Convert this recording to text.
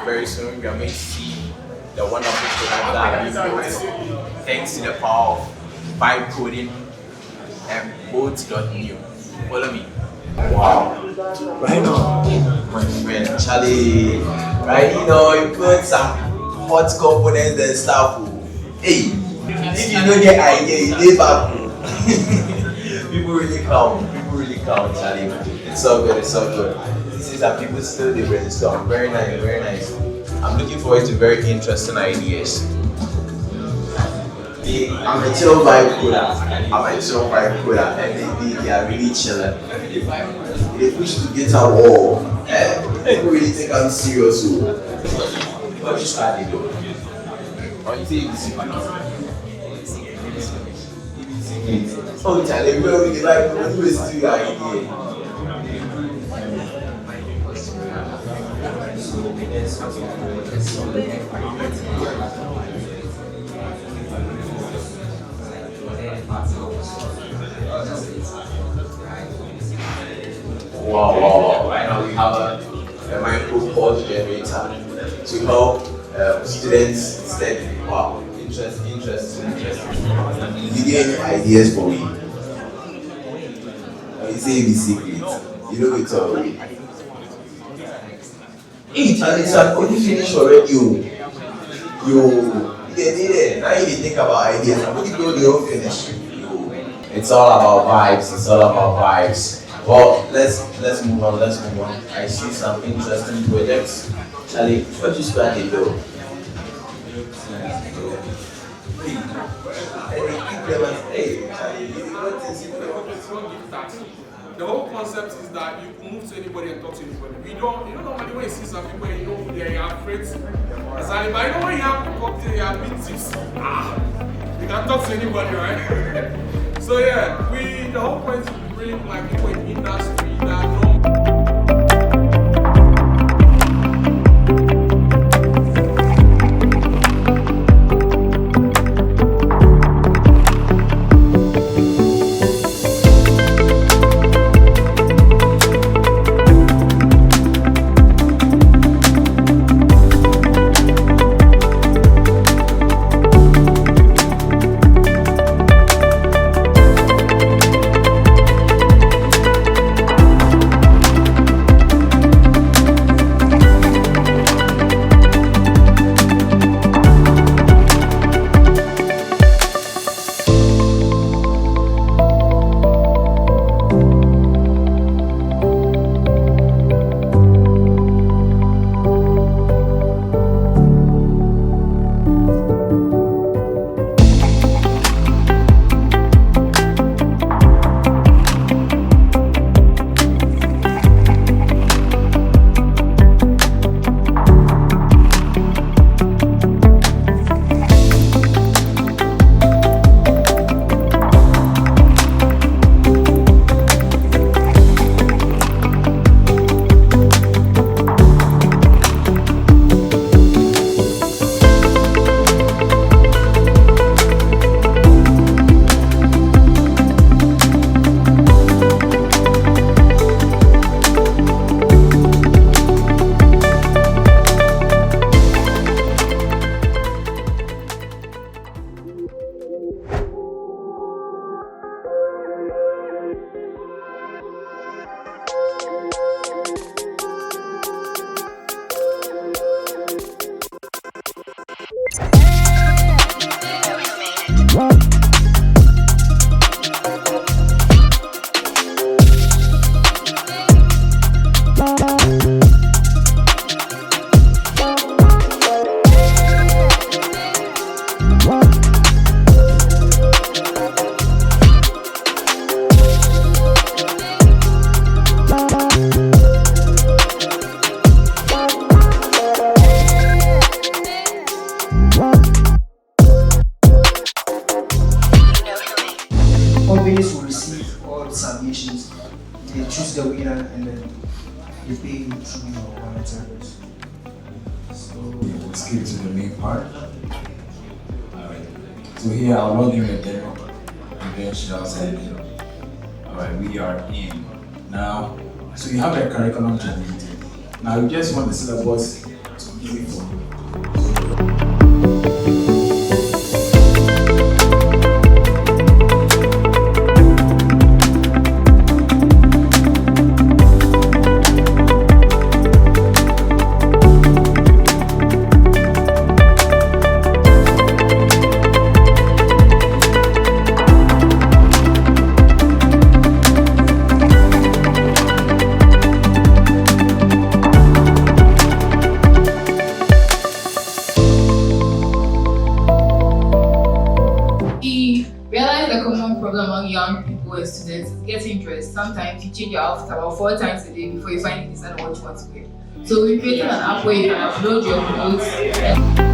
very soon we are going to see the wonderful product that we built thanks to the power of vibe coding and bolt.new. Follow me. Wow. Right now, my friend Charlie, right, you put some hot components and stuff. Hey, if you don't get idea, you live up. People really count, Charlie. It's so good, it's so good. This is that people still they brainstorm. Very nice, very nice. I'm looking forward to very interesting ideas. I'm a chill vibe coder, and they are really chilling. They push to get a wall. People really take them serious. What you started though? Or you say it's oh, Charlie, we really like who is still your idea. Wow. Right now we have a micro pulse generator to help students study. Wow, interesting. Did you get any ideas for me? You say be secret. You know it's all. Hey, Charlie, so only finished already. You did it. Now you think about ideas. I'm going to go the whole finish. It's all about vibes. Well, let's move on. I see some interesting projects. Charlie, what you started though? Hey, Charlie, the whole concept is that you can move to anybody and talk to anybody. You don't normally when you see some people and you know who they are, you're afraid. Exactly, but you know when you have a cocktail, you have big tips. You can talk to anybody, right? So yeah, the whole point is to bring like people in industry that know. Companies will receive all the submissions, they choose the winner, and then they pay you through your wallet service. So let's get to the main part. Alright. So here I'll log in the demo and then shall send it. Alright, we are in. Now, so you have a curriculum generated. Now you just want the syllabus to easy for me. We realize the common problem among young people and students is getting dressed. Sometimes you change your outfit about 4 times a day before you finally decide on what you want to wear. So we created an app where you can upload your clothes.